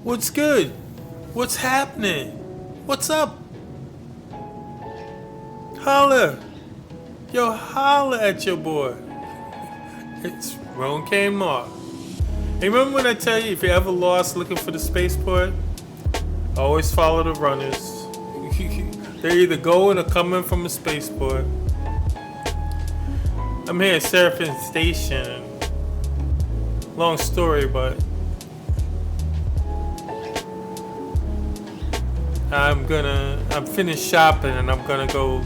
What's good? What's happening? What's up? Holla! Yo, holla at your boy. It's Ron K. Mark. Hey, remember when I tell you if you're ever lost looking for the spaceport, always follow the runners. They're either going or coming from the spaceport. I'm here at SIxtieth Station. Long story, but I'm finished shopping and I'm gonna go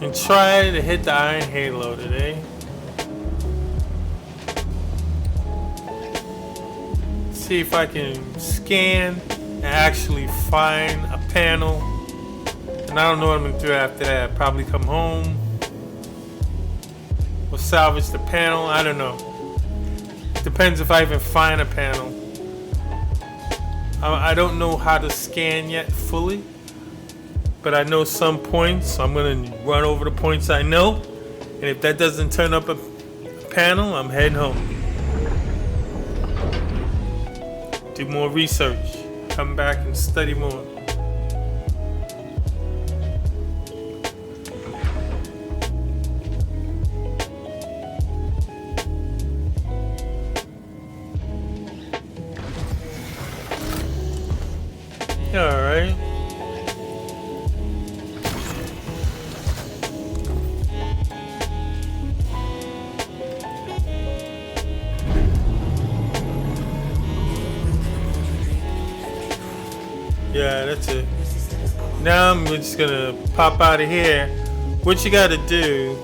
and try to hit the Iron Halo today. See if I can scan and actually find a panel. And I don't know what I'm gonna do after that. Probably come home or salvage the panel. I don't know. Depends if I even find a panel. I don't know how to scan yet fully, but I know some points, so I'm gonna run over the points I know, and if that doesn't turn up a panel, I'm heading home. Do more research, come back and study more. Alright. Yeah, that's it. Now I'm just gonna pop out of here. What you gotta do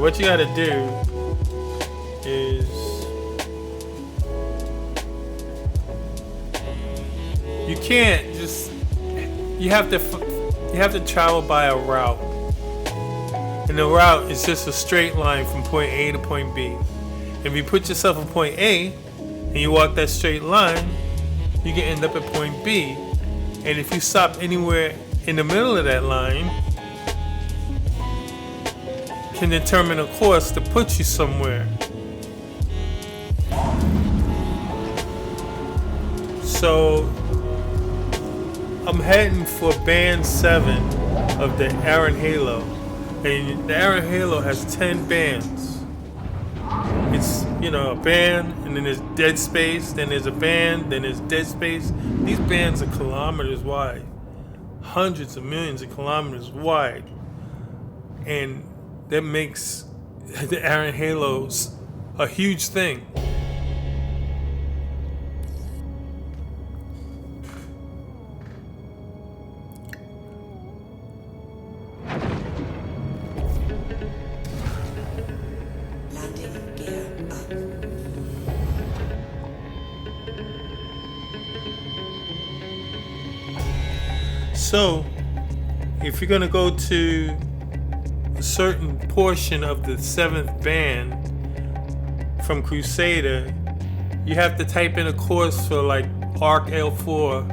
what you gotta do is you can't just you have to travel by a route, and the route is just a straight line from point A to point B. If you put yourself in point A and you walk that straight line, you can end up at point B, and if you stop anywhere in the middle of that line, can determine a course to put you somewhere. So I'm heading for band 7 of the Iron Halo, and the Iron Halo has 10 bands. It's a band, and then there's dead space, then there's a band, then there's dead space. These bands are kilometers wide, hundreds of millions of kilometers wide, and that makes the Iron Halos a huge thing. Landing gear up. So, if you're gonna go to a certain portion of the 7th band from Crusader, you have to type in a course for like Arc L4,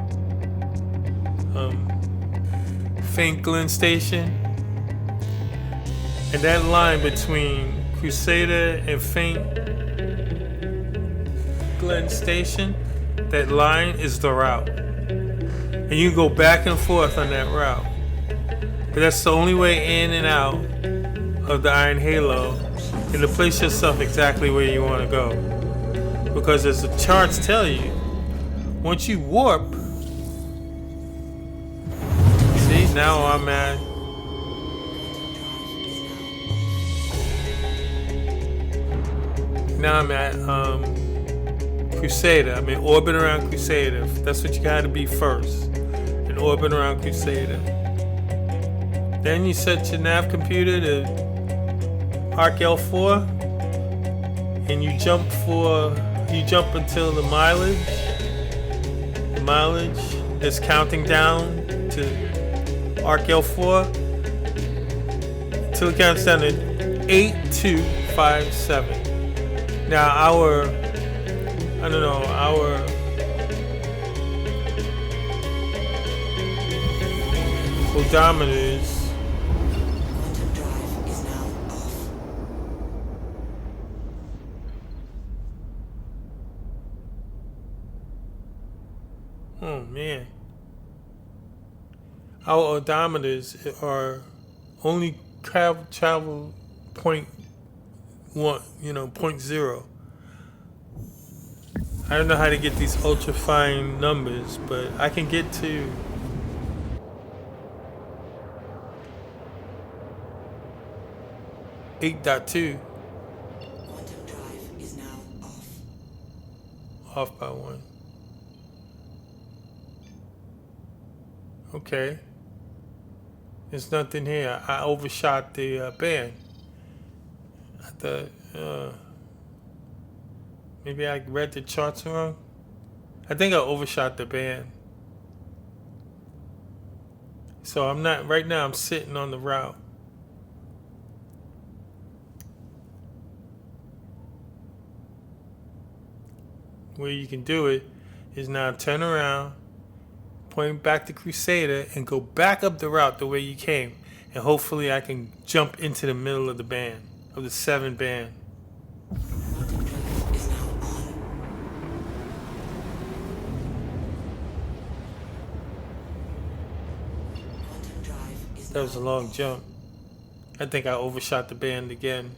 Faint Glen Station, and that line between Crusader and Faint Glen Station, that line is the route, and you can go back and forth on that route. But that's the only way in and out of the Iron Halo, and to place yourself exactly where you want to go. Because as the charts tell you, once you warp, see, now I'm at Crusader. I'm in orbit around Crusader. That's what you gotta be first, in orbit around Crusader. Then you set your nav computer to Arc L4, and you jump until the mileage is counting down to Arc L4 until it counts down to 8257. Now our odometers our odometers are only travel point one, point zero. I don't know how to get these ultra fine numbers, but I can get to 8.2 Quantum drive is now off. off by one. Okay. There's nothing here. I overshot the band. I thought maybe I read the charts wrong. I think I overshot the band. So I'm not, right now I'm sitting on the route. Where you can do it is now turn around, point back to Crusader, and go back up the route the way you came. And hopefully I can jump into the middle of the band, of the 7 band. Quantum drive is now on. Quantum drive is That was a now long off. jump. I think I overshot the band again.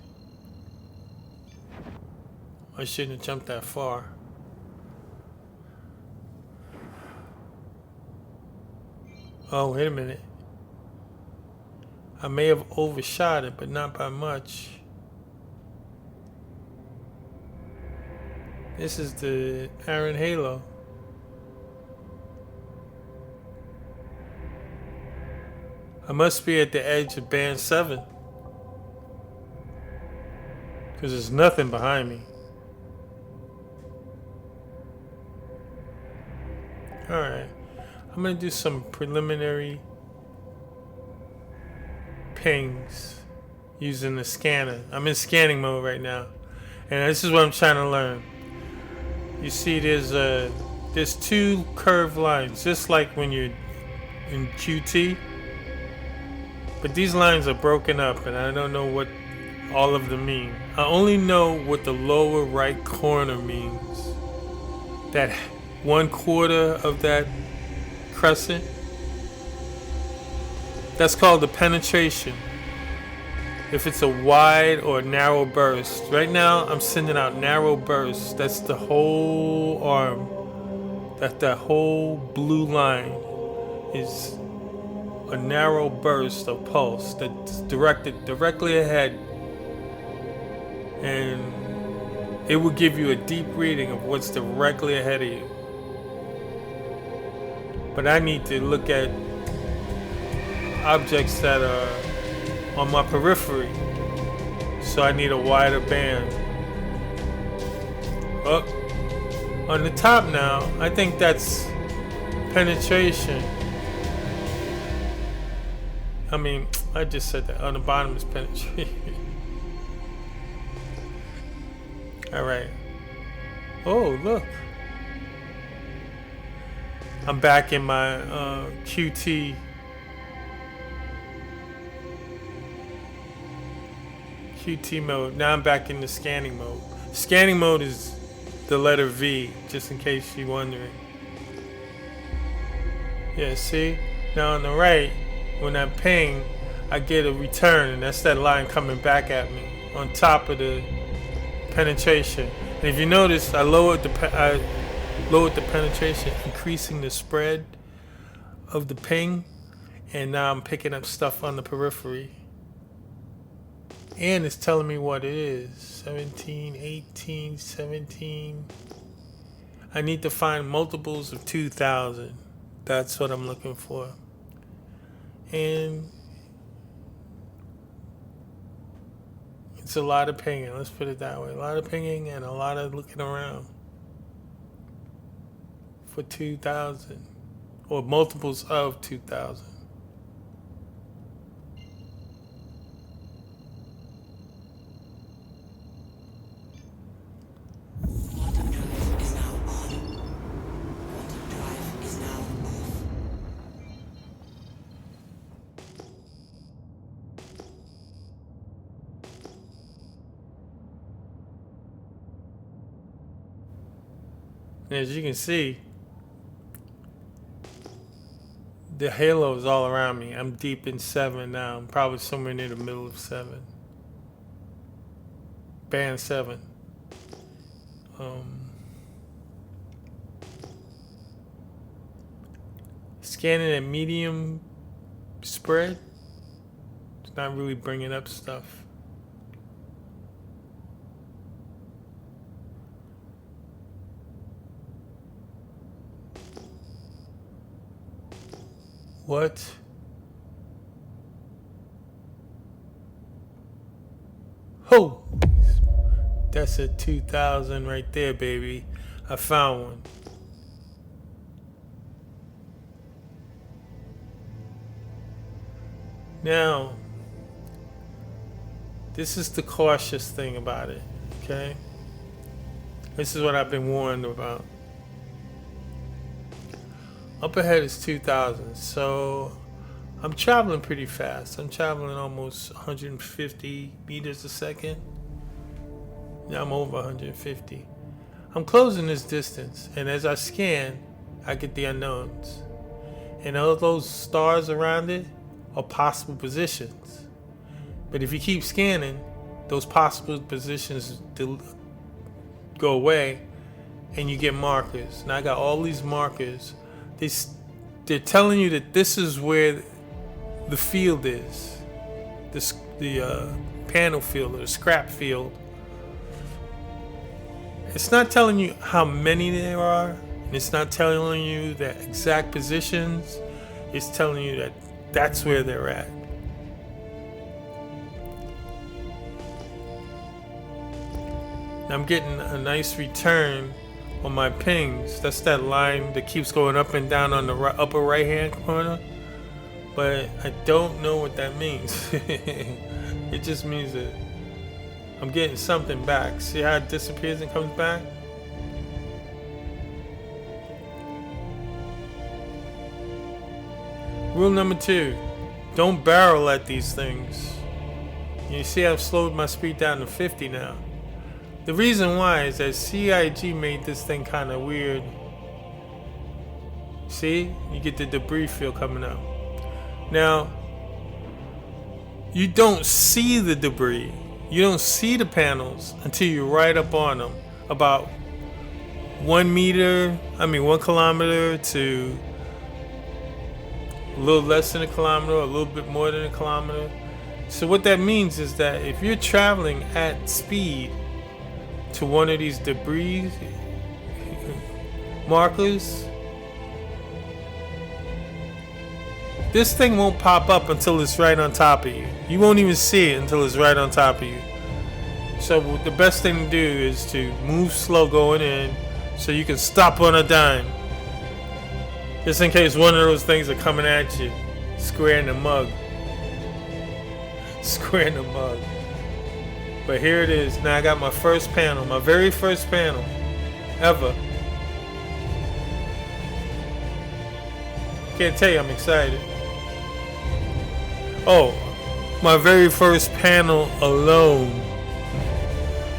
I shouldn't have jumped that far. Oh, wait a minute. I may have overshot it, but not by much. This is the Aaron Halo. I must be at the edge of band 7. Because there's nothing behind me. Alright. I'm going to do some preliminary pings using the scanner. I'm in scanning mode right now. And this is what I'm trying to learn. You see there's 2 curved lines, just like when you're in QT. But these lines are broken up and I don't know what all of them mean. I only know what the lower right corner means. That 1/4 of that crescent. That's called the penetration. If it's a wide or narrow burst. Right now I'm sending out narrow bursts. That's the whole arm. That whole blue line is a narrow burst of pulse that's directed directly ahead, and it will give you a deep reading of what's directly ahead of you. But I need to look at objects that are on my periphery, so I need a wider band. Up on the top now, I think that's penetration. I mean, I just said that. On the bottom is penetration. Alright. Oh, look. I'm back in my QT. QT mode. Now I'm back in the scanning mode. Scanning mode is the letter V, just in case you're wondering. Yeah, see? Now on the right, when I ping, I get a return, and that's that line coming back at me on top of the penetration. And if you notice, I lowered the penetration, increasing the spread of the ping, and now I'm picking up stuff on the periphery. And it's telling me what it is. 17, 18, 17. I need to find multiples of 2,000. That's what I'm looking for. And it's a lot of pinging, let's put it that way. A lot of pinging and a lot of looking around for 2,000 or multiples of 2,000. Quantum drive is now on. Quantum drive is now off. And as you can see, The halo is all around me. I'm deep in 7 now. I'm probably somewhere near the middle of 7. Band 7. Scanning at medium spread. It's not really bringing up stuff. What? Oh! That's a 2000 right there, baby. I found one. Now, this is the cautious thing about it, okay? This is what I've been warned about. Up ahead is 2000, so I'm traveling pretty fast. I'm traveling almost 150 meters a second. Now I'm over 150. I'm closing this distance, and as I scan, I get the unknowns. And all those stars around it are possible positions. But if you keep scanning, those possible positions go away, and you get markers. And I got all these markers. They're telling you that this is where the field is. The panel field or the scrap field. It's not telling you how many there are. And it's not telling you the exact positions. It's telling you that that's where they're at. I'm getting a nice return on my pings. That's that line that keeps going up and down on the upper right hand corner. But I don't know what that means. It just means that I'm getting something back. See how it disappears and comes back? Rule number 2, don't barrel at these things. You see I've slowed my speed down to 50 now. The reason why is that CIG made this thing kind of weird. See? You get the debris field coming out. Now, you don't see the debris. You don't see the panels until you're right up on them. About 1 kilometer to a little less than a kilometer, a little bit more than a kilometer. So what that means is that if you're traveling at speed to one of these debris markers, this thing won't pop up until it's right on top of you. You won't even see it until it's right on top of you. So the best thing to do is to move slow going in so you can stop on a dime. Just in case one of those things are coming at you. Square in the mug. Square in the mug. But here it is. Now I got my first panel. My very first panel ever. Can't tell you I'm excited. Oh, my very first panel alone.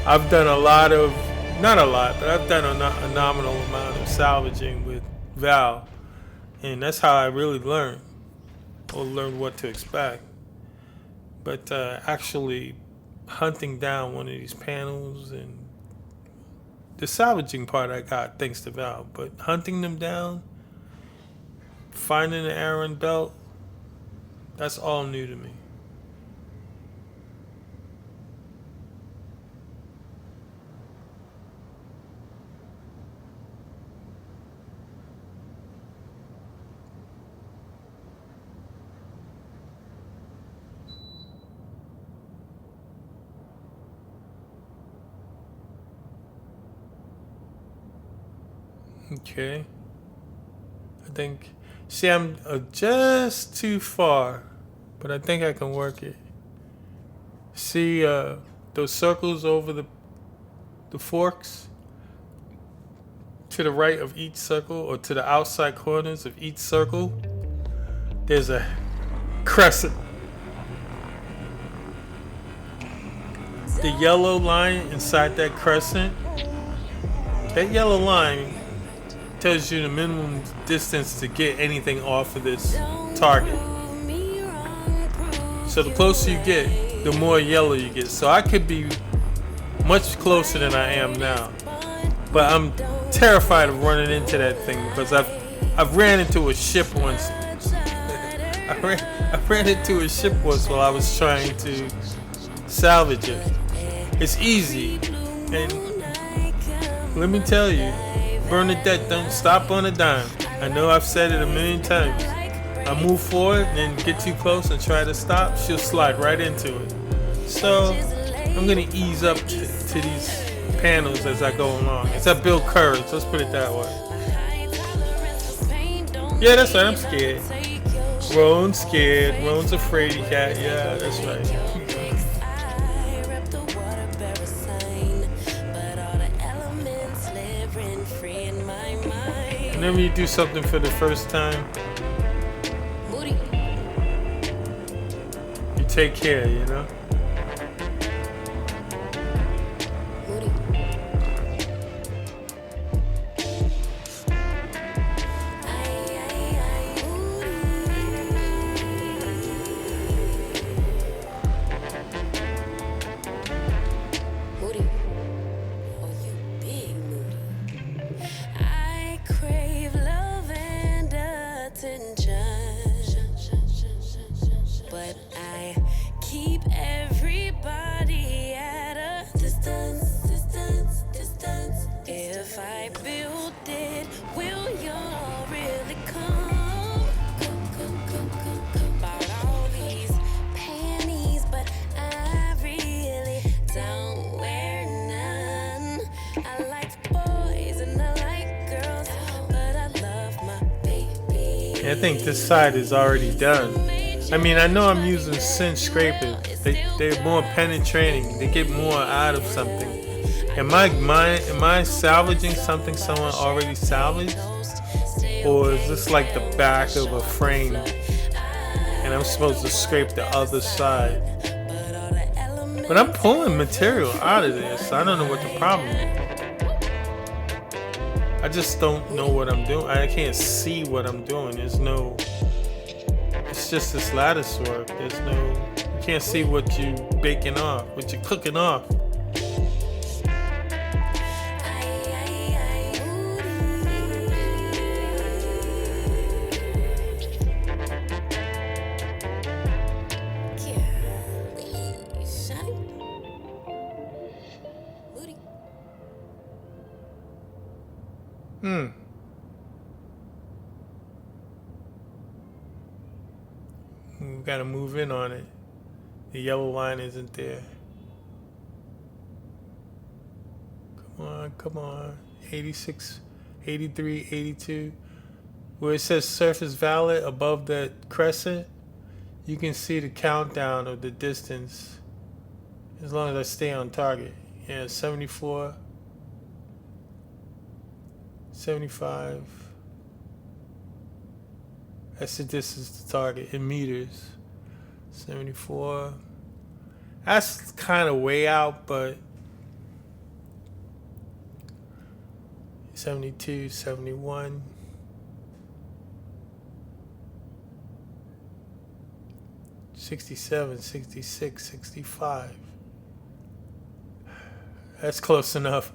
I've done not a lot, but I've done a nominal amount of salvaging with Val. And that's how I really learn, or learn what to expect. But actually hunting down one of these panels, and the salvaging part I got thanks to Val, but hunting them down, finding the Aaron belt, that's all new to me. Okay. I think, see, I'm just too far, but I think I can work it. See those circles over the forks? To the right of each circle, or to the outside corners of each circle, there's a crescent. The yellow line inside that crescent, that yellow line tells you the minimum distance to get anything off of this target. So the closer you get, the more yellow you get. So I could be much closer than I am now, but I'm terrified of running into that thing because I've ran into a ship once. I ran into a ship once while I was trying to salvage it. It's easy, and let me tell you, Bernadette don't stop on a dime. I know I've said it a million times. I move forward and get too close and try to stop, she'll slide right into it. So I'm gonna ease up to these panels as I go along. It's a build courage, let's put it that way. Yeah, that's right, I'm scared. Roan's scared, Roan's a fraidy cat, yeah, that's right. Whenever you do something for the first time, you take care, you know? But I keep everybody at a distance. If I build it, will y'all really come? About all these panties, but I really don't wear none. I like boys and I like girls, but I love my baby. I think this side is already done. I mean, I know I'm using cinch scrapers. They're more penetrating. They get more out of something. Am I salvaging something someone already salvaged? Or is this like the back of a frame and I'm supposed to scrape the other side? But I'm pulling material out of this, so I don't know what the problem is. I just don't know what I'm doing. I can't see what I'm doing. It's just this lattice work. You can't see what you baking off, what you're cooking off. We gotta move in on it. The yellow line isn't there. Come on. 86, 83, 82. Where it says surface valid above that crescent, you can see the countdown of the distance as long as I stay on target. Yeah, 74, 75. That's the distance to target in meters. 74. That's kind of way out, but 72, 71. 67, 66, 65. That's close enough.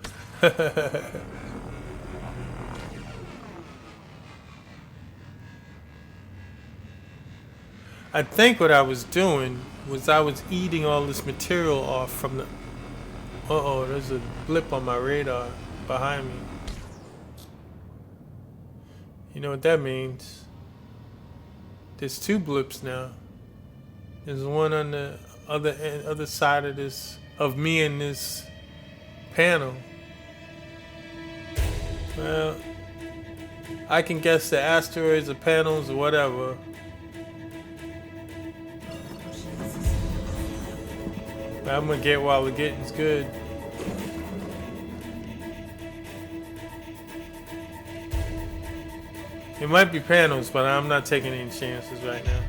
I think what I was doing was I was eating all this material off from the... Uh-oh, there's a blip on my radar behind me. You know what that means? There's two blips now. There's one on the other side of this, of me in this panel. Well, I can guess the asteroids or panels or whatever. But I'm gonna get while the getting's good. It might be panels, but I'm not taking any chances right now.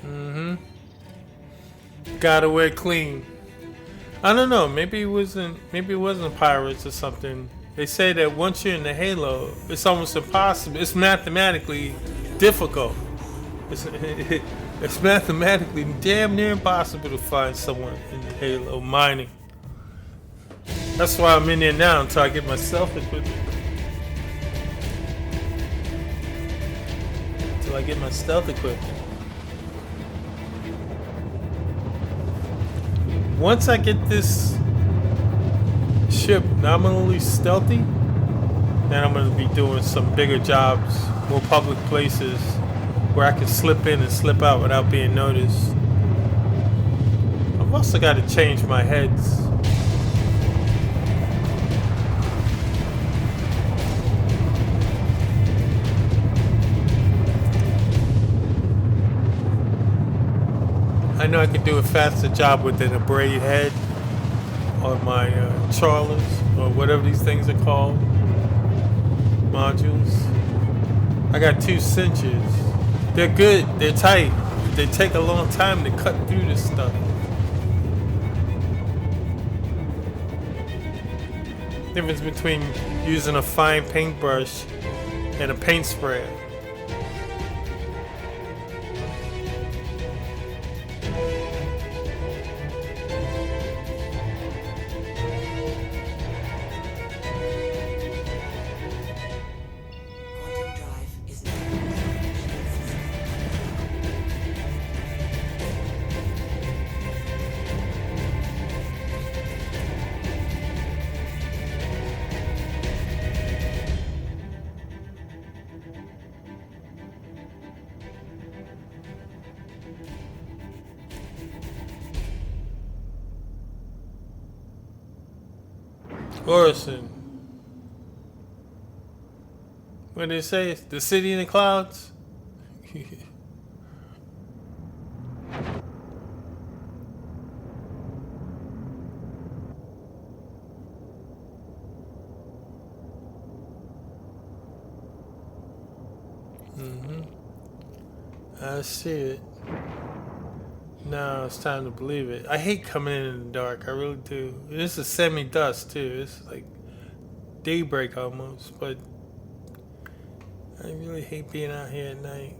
Mm-hmm. Gotta wear clean. I don't know. Maybe it wasn't. Maybe it wasn't pirates or something. They say that once you're in the Halo, it's almost impossible. It's mathematically difficult. It's, it's mathematically damn near impossible to find someone in the Halo mining. That's why I'm in there now until I get myself equipped. Until I get my stealth equipment. Once I get this ship nominally stealthy, then I'm going to be doing some bigger jobs, more public places where I can slip in and slip out without being noticed. I've also got to change my heads. I know I could do a faster job with an braid head on my trawlers or whatever these things are called, modules. I got 2 cinches. They're good, they're tight. They take a long time to cut through this stuff. Difference between using a fine paintbrush and a paint sprayer. Orison. What did they say? The city in the clouds? I see it. Now it's time to believe it. I hate coming in the dark. I really do. This is semi-dusk too. It's like daybreak almost. But I really hate being out here at night.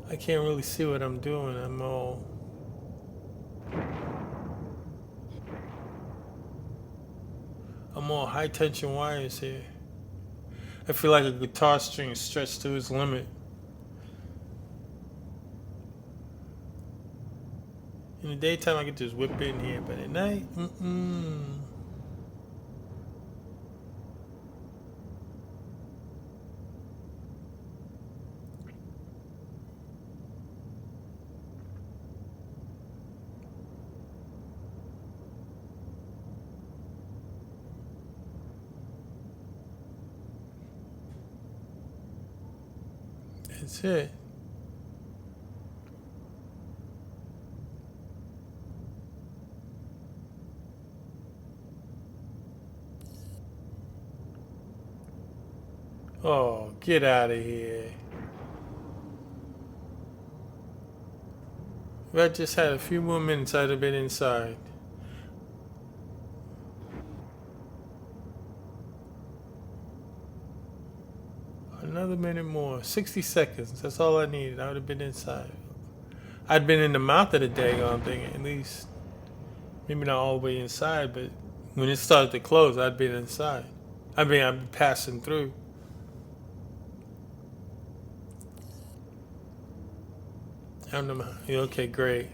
I can't really see what I'm doing. I'm all high tension wires here. I feel like a guitar string stretched to its limit. In the daytime, I could just whip in here, but at night, That's it. Oh, get out of here. If I just had a few more minutes, I'd have been inside. Another minute more. 60 seconds. That's all I needed. I would have been inside. I'd been in the mouth of the daggone thing, at least. Maybe not all the way inside, but when it started to close, I'd been inside. I'd be passing through. I don't know. Okay, great.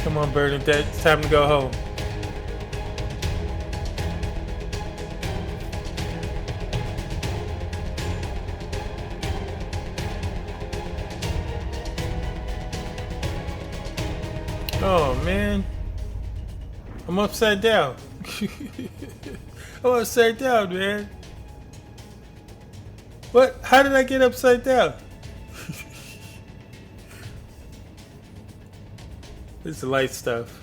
Come on, Bernadette. It's time to go home. Oh man, I'm upside down. I'm upside down, man. What? How did I get upside down? This is light stuff.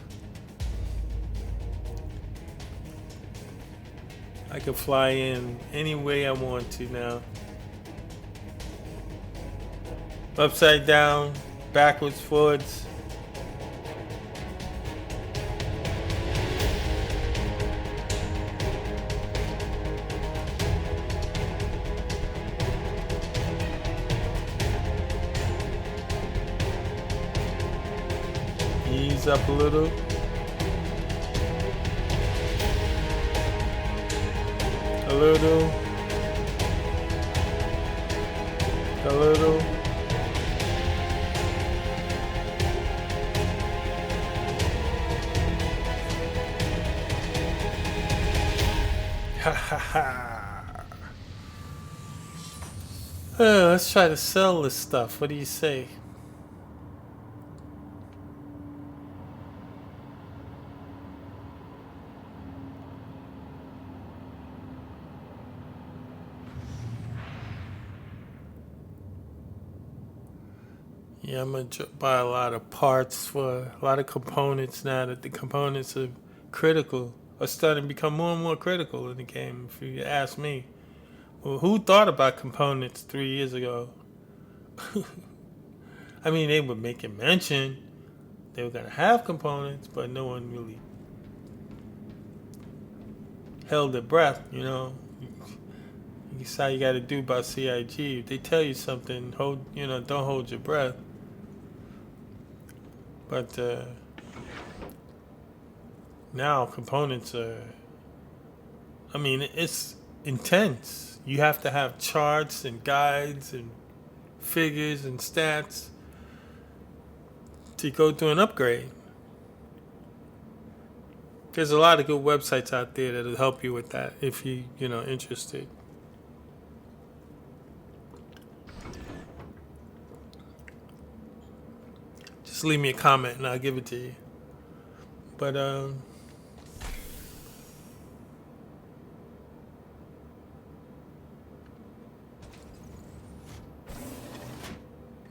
I can fly in any way I want to now. Upside down, backwards, forwards. Ease up a little. A little. A little. Ha ha ha. Let's try to sell this stuff. What do you say? Yeah, I'm gonna buy a lot of parts for a lot of components now that the components are critical, are starting to become more and more critical in the game, if you ask me. Well, who thought about components 3 years ago? I mean, they were making mention they were gonna have components, but no one really held their breath, you know. That's how you gotta do about CIG. If they tell you something, don't hold your breath. But now components are, I mean, it's intense. You have to have charts and guides and figures and stats to go through an upgrade. There's a lot of good websites out there that'll help you with that if you're interested. Just leave me a comment and I'll give it to you. But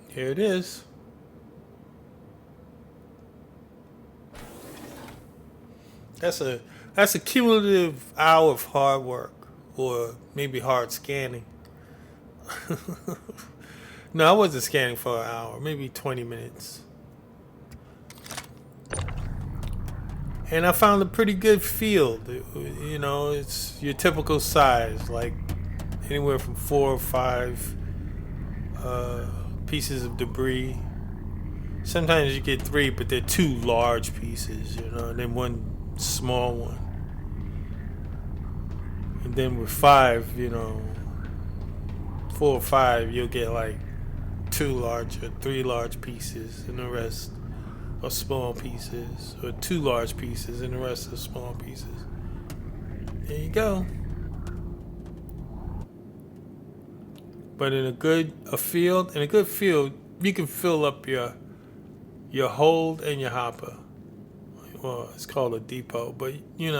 here it is. That's a cumulative hour of hard work, or maybe hard scanning. No, I wasn't scanning for an hour, maybe 20 minutes. And I found a pretty good field. It's your typical size, like anywhere from 4 or 5 pieces of debris. Sometimes you get 3, but they're 2 large pieces, and then 1 small one. And then with 5, 4 or 5, you'll get like 2 large or 3 large pieces, and the rest are small pieces, or 2 large pieces, and the rest are small pieces. There you go. But in a good field, you can fill up your hold and your hopper. Well, it's called a depot, but you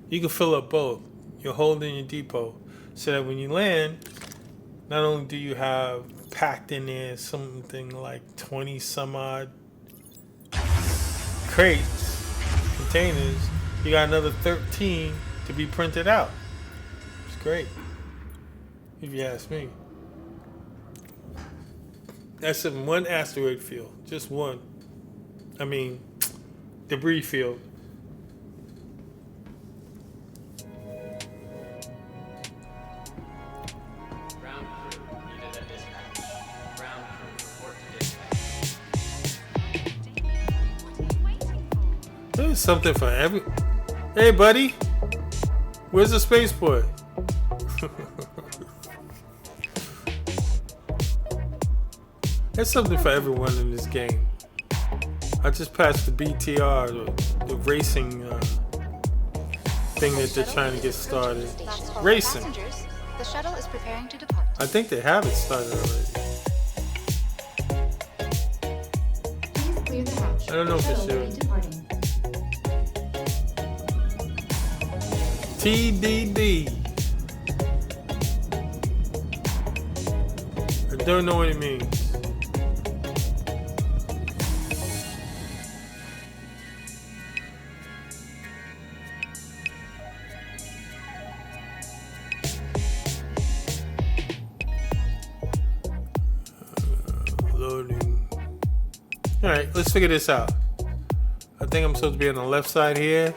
can fill up both your hold and your depot, so that when you land, not only do you have packed in there something like 20 some odd crates, containers, you got another 13 to be printed out. It's great, if you ask me. That's in one asteroid field, just one. I mean, debris field. Ground crew needed a dispatch. Ground crew report to dispatch. There's something for every. Hey, buddy, where's the spaceport? There's something for everyone in this game. I just passed the BTR, the racing thing that they're trying to get started. Racing. The shuttle is preparing to depart. I think they have it started already. Please clear the hatch. I don't know for Shuttle sure. will TDD. I don't know what it means. Loading. Alright, let's figure this out. I think I'm supposed to be on the left side here.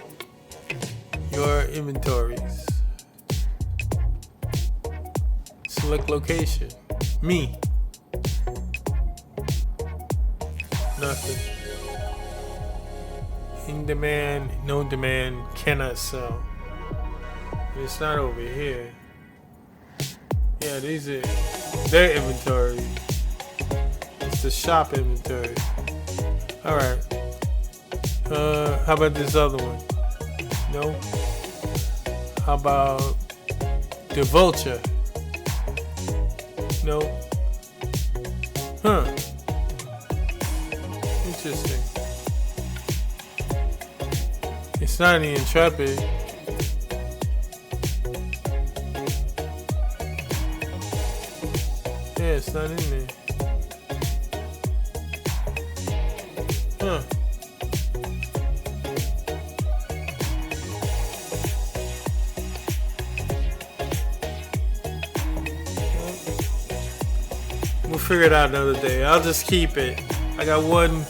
Your inventories. Select location. Me. Nothing. In demand, no demand, cannot sell. It's not over here. Yeah, these are their inventory. It's the shop inventory. Alright. How about this other one? No. How about the vulture? No. Huh. Interesting. It's not the Intrepid. Yeah, it's not in there. Huh. We'll figure it out another day. I'll just keep it. I got one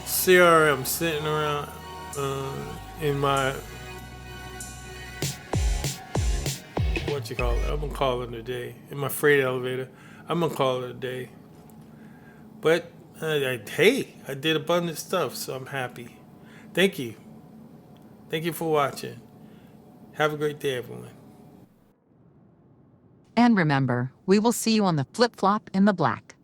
CRM sitting around in my, what you call it? I'm gonna call it a day. In my freight elevator, I'm gonna call it a day. But hey, I did a bunch of stuff, so I'm happy. Thank you. Thank you for watching. Have a great day, everyone. And remember, we will see you on the flip-flop in the black.